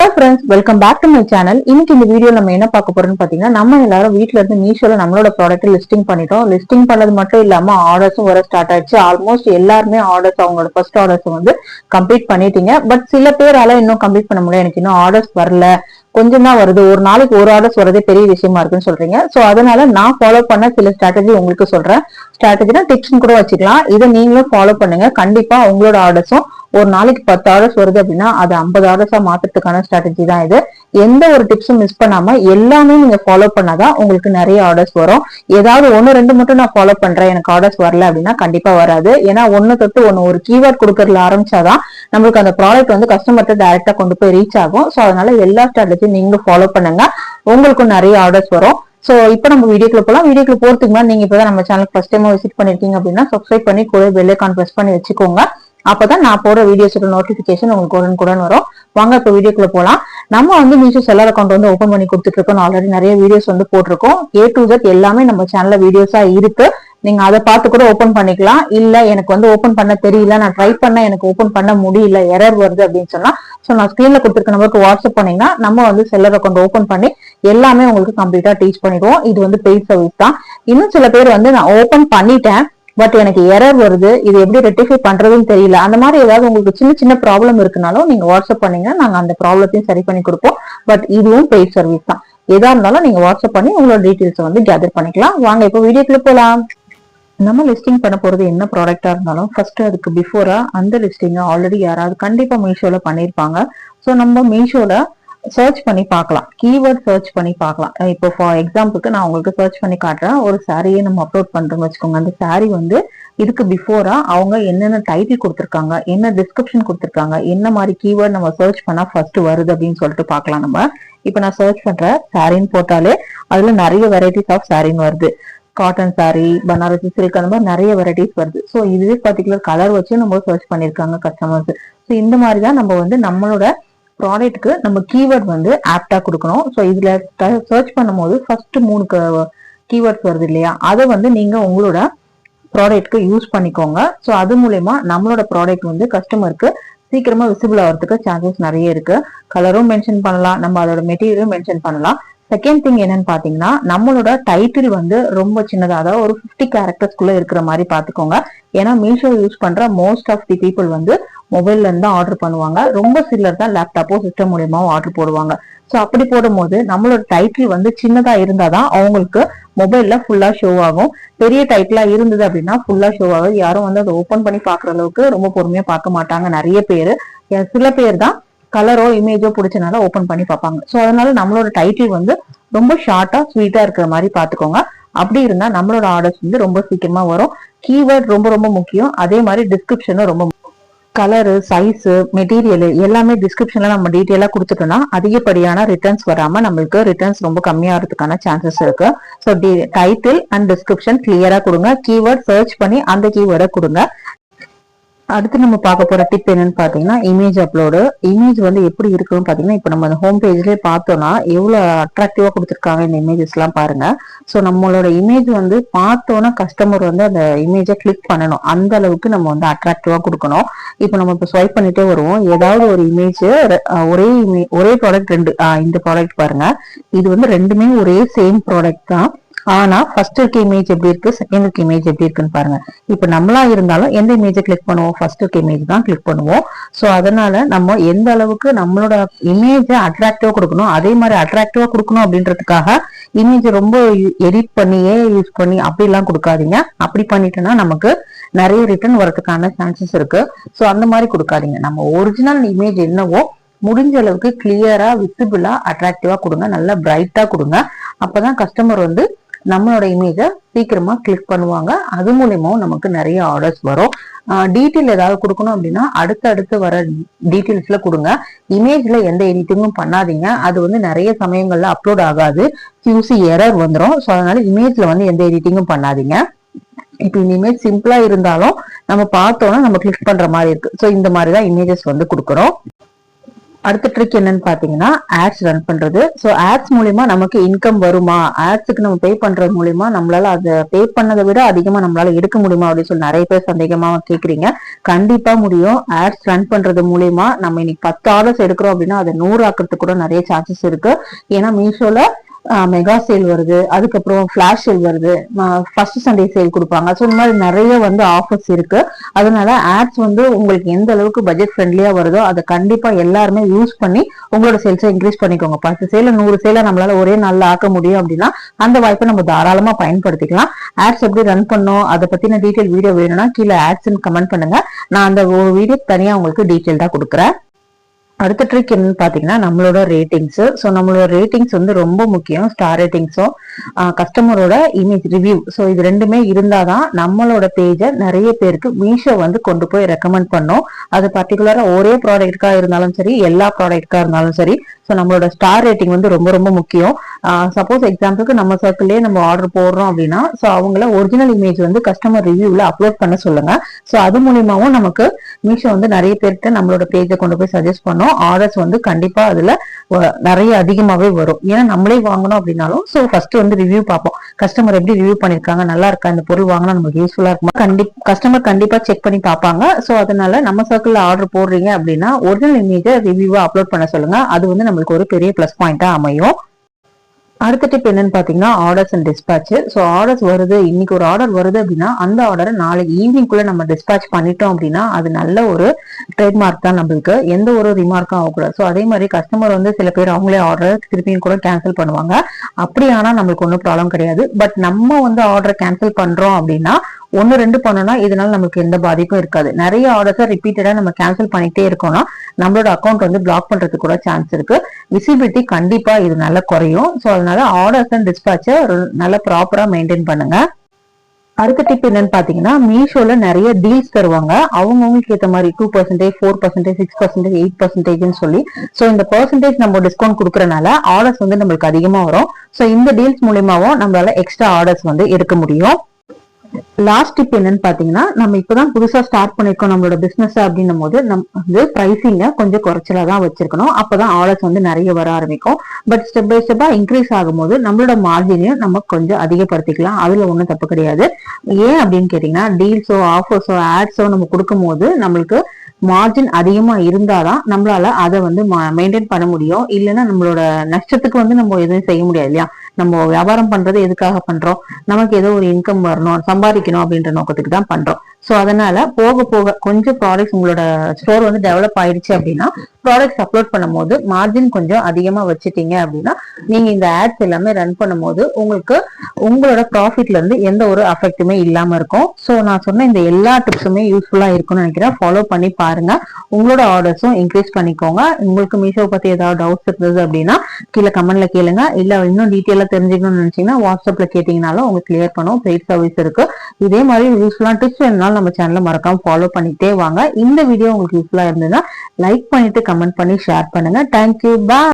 Hi friends, welcome back to my channel. இன்னைக்கு இந்த video நம்ம என்ன பார்க்க போறோம்னு பாத்தீங்கன்னா, நம்ம எல்லாரும் வீட்ல இருந்து மீஷோல நம்மளோட ப்ராடக்ட் லிஸ்டிங் பண்ணிட்டோம். லிஸ்டிங் பண்ணது மட்டும் இல்லாம ஆர்டர்ஸும் வர ஸ்டார்ட் ஆயிடுச்சு. ஆல்மோஸ்ட் எல்லாருமே ஆர்டர்ஸ் அவங்களோட ஃபர்ஸ்ட் ஆர்டர்ஸ் வந்து கம்ப்ளீட் பண்ணிட்டீங்க. பட் சில பேரால இன்னும் கம்ப்ளீட் பண்ண முடியல. எனக்கு இன்னும் ஆர்டர்ஸ் வரல, கொஞ்சம் தான் வருது, ஒரு நாளைக்கு ஒரு ஆர்டர்ஸ் வரதே பெரிய விஷயமா இருக்குன்னு சொல்றீங்க. சோ அதனால நான் ஃபாலோ பண்ண சில ஸ்ட்ராட்டஜி உங்களுக்கு சொல்றேன். ஸ்ட்ராட்டஜினா டிப்ஸ் கூட வச்சுக்கலாம். இதை நீங்களும் ஃபாலோ பண்ணுங்க. கண்டிப்பா உங்களோட ஆர்டர்ஸும் ஒரு நாளைக்கு 10 ஆர்டர்ஸ் வருது அப்படின்னா அது 50 ஆர்டர்ஸா மாத்துறதுக்கான ஸ்ட்ராட்டஜி தான் இது. எந்த ஒரு டிப்ஸும் மிஸ் பண்ணாம எல்லாமே நீங்க ஃபாலோ பண்ணாதான் உங்களுக்கு நிறைய ஆர்டர்ஸ் வரும். ஏதாவது ஒன்னு ரெண்டு மட்டும் நான் ஃபாலோ பண்றேன், எனக்கு ஆர்டர்ஸ் வரல அப்படின்னா கண்டிப்பா வராது. ஏன்னா ஒன்னு தொட்டு ஒன்னு ஒரு கீவேர்ட் கொடுக்கறதுல ஆரம்பிச்சாதான் நம்மளுக்கு அந்த ப்ராடக்ட் வந்து கஸ்டமர்கிட்ட டைரக்டா கொண்டு போய் ரீச் ஆகும். சோ அதனால எல்லா ஸ்ட்ராட்டஜியும் நீங்களும் ஃபாலோ பண்ணுங்க, உங்களுக்கும் நிறைய ஆர்டர்ஸ் வரும். சோ இப்போ நம்ம வீடியோக்குள்ள போலாம். வீடியோக்குள்ள போறதுக்கு முன்னாடி நீங்க இப்பதான் நம்ம சேனலுக்கு ஃபர்ஸ்ட் டைம் விசிட் பண்ணிருக்கீங்க அப்படின்னா சப்ஸ்கிரைப் பண்ணி கூட பெல் ஐகான் பிரஸ் பண்ணி வச்சுக்கோங்க. அப்பதான் நான் போற வீடியோஸோட நோட்டிபிகேஷன் உங்களுக்கு உடனுக்குடன் வரும். வாங்க இப்ப வீடியோக்குள்ள போலாம். நம்ம வந்து மீஷோ செல்லர் அக்கௌண்ட் வந்து ஓபன் பண்ணி கொடுத்துட்டு இருக்கோம். ஆல்ரெடி நிறைய வீடியோஸ் வந்து போட்டிருக்கோம். A to Z எல்லாமே நம்ம சேனல்ல வீடியோஸா இருக்கு. நீங்க அதை பார்த்து கூட ஓபன் பண்ணிக்கலாம். இல்ல எனக்கு வந்து ஓபன் பண்ண தெரியல, நான் ட்ரை பண்ண எனக்கு ஓபன் பண்ண முடியல, எரர் வருது அப்படின்னு சொன்னா நான் ஸ்கிரீன்ல கொடுத்துருக்க நம்பருக்கு வாட்ஸ்அப் பண்ணீங்கன்னா நம்ம வந்து செல்லர் அக்கௌண்ட் ஓபன் பண்ணி எல்லாமே உங்களுக்கு கம்ப்ளீட்டா டீச் பண்ணிடுவோம். இது வந்து பெய்ட் சர்வீஸ் தான். இன்னும் சில பேர் வந்து நான் ஓபன் பண்ணிட்டேன் பட் எனக்கு எரர் வருது, இது எப்படி ரெக்டிஃபை பண்றதுன்னு தெரியல, அந்த மாதிரி ஏதாவது உங்களுக்கு சின்ன சின்ன ப்ராப்ளம் இருக்குனாலும் நீங்க வாட்ஸ்அப் பண்ணீங்க, நாங்க அந்த ப்ராப்ளத்தையும் சரி பண்ணி கொடுப்போம். பட் இதுவும் பெய்ட் சர்வீஸ் தான். எதா இருந்தாலும் நீங்க வாட்ஸ்அப் பண்ணி உங்களோட டீடைல்ஸ் வந்து கேதர் பண்ணிக்கலாம். வாங்க இப்போ வீடியோக்குள்ள போலாம். நம்ம லிஸ்டிங் பண்ண போறது என்ன ப்ராடக்டா இருந்தாலும் ஃபர்ஸ்ட் அதுக்கு பிஃபோரா அந்த லிஸ்டிங் ஆல்ரெடி யாராவது கண்டிப்பா மீஷோல பண்ணிருப்பாங்க. சோ நம்ம மீஷோல சர்ச் பண்ணி பார்க்கலாம், கீவேர்ட் சர்ச் பண்ணி பார்க்கலாம். இப்போ ஃபார் எக்ஸாம்பிளுக்கு நான் உங்களுக்கு சர்ச் பண்ணி காட்டுறேன். ஒரு சாரியை நம்ம அப்லோட் பண்றோம்னு வச்சுக்கோங்க. அந்த சாரி வந்து இதுக்கு பிஃபோரா அவங்க என்னென்ன டைட்டில் கொடுத்துருக்காங்க, என்ன டிஸ்கிரிப்ஷன் கொடுத்துருக்காங்க, என்ன மாதிரி கீவேர்ட் நம்ம சர்ச் பண்ணா ஃபர்ஸ்ட் வருது அப்படின்னு சொல்லிட்டு பார்க்கலாம். நம்ம இப்போ நான் சர்ச் பண்றேன் சாரின்னு போட்டாலே அதுல நிறைய வெரைட்டிஸ் ஆஃப் சாரின்னு வருது. காட்டன் சாரி, பனாரசி சில்க், அந்த மாதிரி நிறைய வெரைட்டிஸ் வருது. ஸோ இதுவே பர்டிகுலர் கலர் வச்சு நம்ம சர்ச் பண்ணிருக்காங்க கஸ்டமர்ஸ். ஸோ இந்த மாதிரி தான் நம்ம வந்து நம்மளோட ப்ராடக்ட்க்கு நம்ம கீவேர்ட் வந்து ஆப்டா கொடுக்கணும். ஸோ இதுல சர்ச் பண்ணும் போது ஃபர்ஸ்ட் 3 கீவேர்ட்ஸ் வருது இல்லையா, அதை வந்து நீங்க உங்களோட ப்ராடக்ட்க்கு யூஸ் பண்ணிக்கோங்க. ஸோ அது மூலயமா நம்மளோட ப்ராடக்ட் வந்து கஸ்டமருக்கு சீக்கிரமா விசிபிள் ஆகிறதுக்கு சான்சஸ் நிறைய இருக்கு. கலரும் மென்ஷன் பண்ணலாம், நம்ம அதோட மெட்டீரியலும் மென்ஷன் பண்ணலாம். செகண்ட் திங் என்னன்னு பாத்தீங்கன்னா, நம்மளோட டைட்டில் வந்து ரொம்ப சின்னதா, அதாவது ஒரு 50 கேரக்டர்ஸ்குள்ள இருக்கிற மாதிரி பாத்துக்கோங்க. ஏன்னா மீஷோ யூஸ் பண்ற மோஸ்ட் ஆஃப் தி பீப்புள் வந்து மொபைல்ல இருந்து ஆர்டர் பண்ணுவாங்க. ரொம்ப சிலர் தான் லேப்டாப்போ சிஸ்டம் மூலியமாவும் ஆர்டர் போடுவாங்க. சோ அப்படி போடும்போது நம்மளோட டைட்டில் வந்து சின்னதா இருந்தாதான் அவங்களுக்கு மொபைல்ல ஃபுல்லா ஷோ ஆகும். பெரிய டைட்டிலா இருந்தது அப்படின்னா ஃபுல்லா ஷோ ஆகுது. யாரும் வந்து அதை ஓபன் பண்ணி பாக்குற அளவுக்கு ரொம்ப பொறுமையா பார்க்க மாட்டாங்க நிறைய பேரு. சில பேர் தான் கலரோ இமேஜோ பிடிச்சனால ஓபன் பண்ணி பார்ப்பாங்க. சோ அதனால நம்மளோட டைட்டில் வந்து ரொம்ப ஷார்ட்டா ஸ்வீட்டா இருக்கிற மாதிரி பாத்துக்கோங்க. அப்படி இருந்தா நம்மளோட ஆர்டர்ஸ் வந்து ரொம்ப சீக்கிரமா வரும். கீவேர்ட் ரொம்ப ரொம்ப முக்கியம். அதே மாதிரி டிஸ்கிரிப்ஷனும் ரொம்ப, கலரு, சைஸ், மெட்டீரியல் எல்லாமே டிஸ்கிரிப்ஷன்ல நம்ம டீட்டெயிலா கொடுத்துட்டோம்னா அதிகப்படியான ரிட்டர்ன்ஸ் வராம நம்மளுக்கு ரிட்டர்ன்ஸ் ரொம்ப கம்மியாகிறதுக்கான சான்சஸ் இருக்கு. ஸோ டைட்டில் அண்ட் டிஸ்கிரிப்ஷன் கிளியரா கொடுங்க. கீவேர்ட் சர்ச் பண்ணி அந்த கீவேர்டை கொடுங்க. அடுத்து நம்ம பார்க்க போற டிப் என்னன்னு பாத்தீங்கன்னா இமேஜ் அப்லோடு. இமேஜ் வந்து எப்படி இருக்குன்னு பாத்தீங்கன்னா, இப்ப நம்ம அந்த ஹோம் பேஜ்லயே பார்த்தோம்னா எவ்வளவு அட்ராக்டிவா கொடுத்துருக்காங்க இந்த இமேஜஸ் எல்லாம் பாருங்க. சோ நம்மளோட இமேஜ் வந்து பார்த்தோன்னா கஸ்டமர் வந்து அந்த இமேஜை கிளிக் பண்ணணும், அந்த அளவுக்கு நம்ம வந்து அட்ராக்டிவா கொடுக்கணும். இப்ப நம்ம இப்ப ஸ்வைப் பண்ணிட்டே வருவோம், ஏதாவது ஒரு இமேஜ் ஒரே ப்ராடக்ட் ரெண்டு, இந்த ப்ராடக்ட் பாருங்க, இது வந்து ரெண்டுமே ஒரே சேம் ப்ராடக்ட் தான். ஆனா ஃபர்ஸ்ட் இருக்க இமேஜ் எப்படி இருக்கு, செகண்ட் இருக்க இமேஜ் எப்படி இருக்குன்னு பாருங்க. இப்ப நம்மளா இருந்தாலும் எந்த இமேஜை கிளிக் பண்ணுவோம், ஃபர்ஸ்ட் இருக்க இமேஜ் தான் கிளிக் பண்ணுவோம். சோ அதனால நம்ம எந்த அளவுக்கு நம்மளோட இமேஜை அட்ராக்டிவா கொடுக்கணும், அதே மாதிரி அட்ராக்டிவா கொடுக்கணும் அப்படின்றதுக்காக இமேஜ் ரொம்ப எடிட் பண்ணியே யூஸ் பண்ணி அப்படி எல்லாம் கொடுக்காதீங்க. அப்படி பண்ணிட்டோம்னா நமக்கு நிறைய ரிட்டர்ன் வரதுக்கான சான்சஸ் இருக்கு. சோ அந்த மாதிரி கொடுக்காதீங்க. நம்ம ஒரிஜினல் இமேஜ் என்னவோ முடிஞ்ச அளவுக்கு கிளியரா, விசிபிளா, அட்ராக்டிவா கொடுங்க. நல்லா பிரைட்டா கொடுங்க. அப்பதான் கஸ்டமர் வந்து நம்மளோட இமேஜை சீக்கிரமா கிளிக் பண்ணுவாங்க. அது மூலியமாவும் நமக்கு நிறைய ஆர்டர்ஸ் வரும். டீட்டெயில் ஏதாவது கொடுக்கணும் அப்படின்னா அடுத்து வர டீட்டெயில்ஸ்ல கொடுங்க. இமேஜ்ல எந்த எடிட்டிங்கும் பண்ணாதீங்க. அது வந்து நிறைய சமயங்கள்ல அப்லோட் ஆகாது, QC எரர் வந்துடும். ஸோ அதனால இமேஜ்ல வந்து எந்த எடிட்டிங்கும் பண்ணாதீங்க. இப்ப இந்த இமேஜ் சிம்பிளா இருந்தாலும் நம்ம பார்த்தோம்னா நம்ம கிளிக் பண்ற மாதிரி இருக்கு. ஸோ இந்த மாதிரிதான் இமேஜஸ் வந்து கொடுக்குறோம். அடுத்த ட்ரிக் என்னன்னு பாத்தீங்கன்னா ஆட்ஸ் ரன் பண்றது. ஸோ ஆட்ஸ் மூலியமா நமக்கு இன்கம் வருமா, ஆட்ஸுக்கு நம்ம பே பண்றது மூலியமா நம்மளால அதை பே பண்ணதை விட அதிகமா நம்மளால எடுக்க முடியுமா அப்படின்னு சொல்லி நிறைய பேர் சந்தேகமா கேக்குறீங்க. கண்டிப்பா முடியும். ஆட்ஸ் ரன் பண்றது மூலியமா நம்ம இன்னைக்கு 10 ஆர்டர்ஸ் எடுக்கிறோம் அப்படின்னா அதை 100 ஆக்கிறதுக்கு கூட நிறைய சான்சஸ் இருக்கு. ஏன்னா மீஷோல மெகா சேல் வருது, அதுக்கப்புறம் ஃபிளாஷ் சேல் வருது, ஃபர்ஸ்ட் சண்டே சேல் கொடுப்பாங்க. ஸோ இந்த மாதிரி நிறைய வந்து ஆஃபர்ஸ் இருக்கு. அதனால ஆட்ஸ் வந்து உங்களுக்கு எந்த அளவுக்கு பட்ஜெட் ஃப்ரெண்ட்லியா வருதோ அதை கண்டிப்பா எல்லாருமே யூஸ் பண்ணி உங்களோட சேல்ஸை இன்க்ரீஸ் பண்ணிக்கோங்க. 10 சேல 100 சேல நம்மளால ஒரே நாள்ல ஆக்க முடியும் அப்படின்னா அந்த வாய்ப்பை நம்ம தாராளமா பயன்படுத்திக்கலாம். ஆட்ஸ் எப்படி ரன் பண்ணும் அதை பத்தின டீடைல் வீடியோ வேணும்னா கீழே ஆட்ஸ் கமெண்ட் பண்ணுங்க. நான் அந்த வீடியோ தனியா உங்களுக்கு டீடைல் தான் கொடுக்குறேன். அடுத்த ட்ரிக் என்னன்னு பாத்தீங்கன்னா நம்மளோட ரேட்டிங்ஸ். ஸோ நம்மளோட ரேட்டிங்ஸ் வந்து ரொம்ப முக்கியம். ஸ்டார் ரேட்டிங்ஸும் கஸ்டமரோட இமேஜ் ரிவ்யூ, ஸோ இது ரெண்டுமே இருந்தாதான் நம்மளோட பேஜை நிறைய பேருக்கு மீஷோ வந்து கொண்டு போய் ரெக்கமெண்ட் பண்ணும். அது பர்டிகுலரா ஒரே ப்ராடக்ட்கா இருந்தாலும் சரி, எல்லா ப்ராடக்ட்கா இருந்தாலும் சரி. ஸோ நம்மளோட ஸ்டார் ரேட்டிங் வந்து ரொம்ப ரொம்ப முக்கியம். சப்போஸ் எக்ஸாம்பிளுக்கு நம்ம சர்க்கிள்லேயே நம்ம ஆர்டர் போடுறோம் அப்படின்னா ஸோ அவங்கள ஒரிஜினல் இமேஜ் வந்து கஸ்டமர் ரிவ்யூல அப்லோட் பண்ண சொல்லுங்க. ஸோ அது மூலியமாவும் நமக்கு மீஷோ வந்து நிறைய பேருக்கு நம்மளோட பேஜை கொண்டு போய் சஜஸ்ட் பண்ணும். ஆர்டர்ஸ் வந்து கண்டிப்பா அதுல நிறைய அதிகமாவே வரும். ஏன்னா நம்மளே வாங்கணும் அப்படின்னாலும் ஸோ ஃபர்ஸ்ட் வந்து ரிவ்யூ பார்ப்போம். கஸ்டமர் எப்படி ரிவ்யூ பண்ணிருக்காங்க, நல்லா இருக்கா, இந்த பொருள் வாங்கினா நமக்கு யூஸ்ஃபுல்லா இருக்குமா, கஸ்டமர் கண்டிப்பா செக் பண்ணி பார்ப்பாங்க. ஸோ அதனால நம்ம சர்க்கிள்ல ஆர்டர் போடுறீங்க அப்படின்னா ஒரிஜினல் இமேஜை ரிவ்யூவா அப்லோட் பண்ண சொல்லுங்க. அது வந்து நம்மளுக்கு ஒரு பெரிய பிளஸ் பாயிண்டா அமையும். அடுத்த டிப் என்னன்னு பாத்தீங்கன்னா orders and dispatch. So orders வருது, இன்னைக்கு ஒரு ஆர்டர் வருது அப்படின்னா அந்த ஆர்டரை நாளைக்கு ஈவினிங் குள்ள நம்ம டிஸ்பேட்ச் பண்ணிட்டோம் அப்படின்னா அது நல்ல ஒரு ட்ரேட்மார்க் தான், நம்மளுக்கு எந்த ஒரு ரிமார்க்கும் ஆகக்கூடாது. ஸோ அதே மாதிரி கஸ்டமர் வந்து சில பேர் அவங்களே ஆர்டர் திருப்பியும் கூட கேன்சல் பண்ணுவாங்க. அப்படி ஆனா நம்மளுக்கு ஒன்றும் ப்ராப்ளம் கிடையாது. பட் நம்ம வந்து ஆர்டரை கேன்சல் பண்றோம் அப்படின்னா 1-2 பண்ணோம்னா இதனால நமக்கு எந்த பாதிப்பும் இருக்காது. நிறைய ஆர்டர்ஸை ரிப்பீட்டடா நம்ம கேன்சல் பண்ணிட்டே இருக்கோம்னா நம்மளோட அக்கௌண்ட் வந்து பிளாக் பண்றதுக்கு கூட சான்ஸ் இருக்கு. விசிபிலிட்டி கண்டிப்பா இது நல்லா குறையும். ஸோ அதனால ஆர்டர்ஸ் அண்ட் டிஸ்பேட்சை நல்லா ப்ராப்பரா மெயின்டைன் பண்ணுங்க. அடுத்த டிப் என்னன்னு பாத்தீங்கன்னா மீஷோல நிறைய டீல்ஸ் தருவாங்க. அவங்கவுங்களுக்கு ஏற்ற மாதிரி 2%, 4%, 6%, 8% சொல்லி. ஸோ இந்த பெர்சன்டேஜ் நம்ம டிஸ்கவுண்ட் கொடுக்கறதுனால ஆர்டர்ஸ் வந்து நம்மளுக்கு அதிகமா வரும். ஸோ இந்த டீல்ஸ் மூலியமாவும் நம்மளால எக்ஸ்ட்ரா ஆர்டர்ஸ் வந்து எடுக்க முடியும். லாஸ்ட் டிப் என்னன்னு பாத்தீங்கன்னா நம்ம இப்பதான் புதுசா ஸ்டார்ட் பண்ணிருக்கோம் நம்மளோட பிசினஸ் அப்படின்னும் போது நம்ம வந்து பிரைசிங்க கொஞ்சம் குறைச்சலா தான் வச்சிருக்கணும். அப்பதான் ஆர்டர்ஸ் வந்து நிறைய வர ஆரம்பிக்கும். பட் ஸ்டெப் பை ஸ்டெப்பா இன்க்ரீஸ் ஆகும்போது நம்மளோட மார்ஜினையும் நம்ம கொஞ்சம் அதிகப்படுத்திக்கலாம். அதுல ஒண்ணும் தப்பு கிடையாது. ஏன் அப்படின்னு கேட்டீங்கன்னா டீல்ஸோ ஆஃபர்ஸோ ஆட்ஸோ நம்ம கொடுக்கும் போது நம்மளுக்கு மார்ஜின் அதிகமா இருந்தாதான் நம்மளால அதை வந்து மெயின்டைன் பண்ண முடியும். இல்லைன்னா நம்மளோட நஷ்டத்துக்கு வந்து நம்ம எதுவும் செய்ய முடியாது இல்லையா. நம்ம வியாபாரம் பண்றது எதுக்காக பண்றோம், நமக்கு ஏதோ ஒரு இன்கம் வரணும், சம்பாதிக்கணும் அப்படின்ற நோக்கத்துக்கு தான் பண்றோம். ஸோ அதனால போக போக கொஞ்சம் ப்ராடக்ட்ஸ் உங்களோட ஸ்டோர் வந்து டெவலப் ஆயிடுச்சு அப்படின்னா ப்ராடக்ட்ஸ் அப்லோட் பண்ணும் போது மார்ஜின் கொஞ்சம் அதிகமா வச்சுட்டீங்க அப்படின்னா நீங்க இந்த ஆட்ஸ் எல்லாமே ரன் பண்ணும் போது உங்களுக்கு உங்களோட ப்ராஃபிட்ல இருந்து எந்த ஒரு அஃபெக்ட்டுமே இல்லாம இருக்கும். ஸோ நான் சொன்ன இந்த எல்லா டிப்ஸுமே யூஸ்ஃபுல்லா இருக்கும்னு நினைக்கிறேன். ஃபாலோ பண்ணி பாருங்க. உங்களோட ஆர்டர்ஸும் இன்க்ரீஸ் பண்ணிக்கோங்க. உங்களுக்கு மீஷோ பத்தி ஏதாவது டவுட்ஸ் இருந்தது அப்படின்னா கீழே கமெண்ட்ல கேளுங்க. இல்ல இன்னும் டீட்டெயிலா தெரிஞ்சுக்கணும்னு நினைச்சீங்கன்னா வாட்ஸ்அப்ல கேட்டீங்கனாலும் உங்களுக்கு கிளியர் பண்ணும். பெய்ட் சர்வீஸ் இருக்கு. இதே மாதிரி யூஸ்ஃபுல்லான டிப்ஸ் வேணும்னாலும் நம்ம சேனலை மறக்காம ஃபாலோ பண்ணிட்டே வாங்க. இந்த வீடியோ உங்களுக்கு யூஸ்ஃபுல்லா இருந்ததுன்னா லைக் பண்ணிட்டு கமெண்ட் பண்ணி ஷேர் பண்ணுங்க. தேங்க்யூ, பாய்.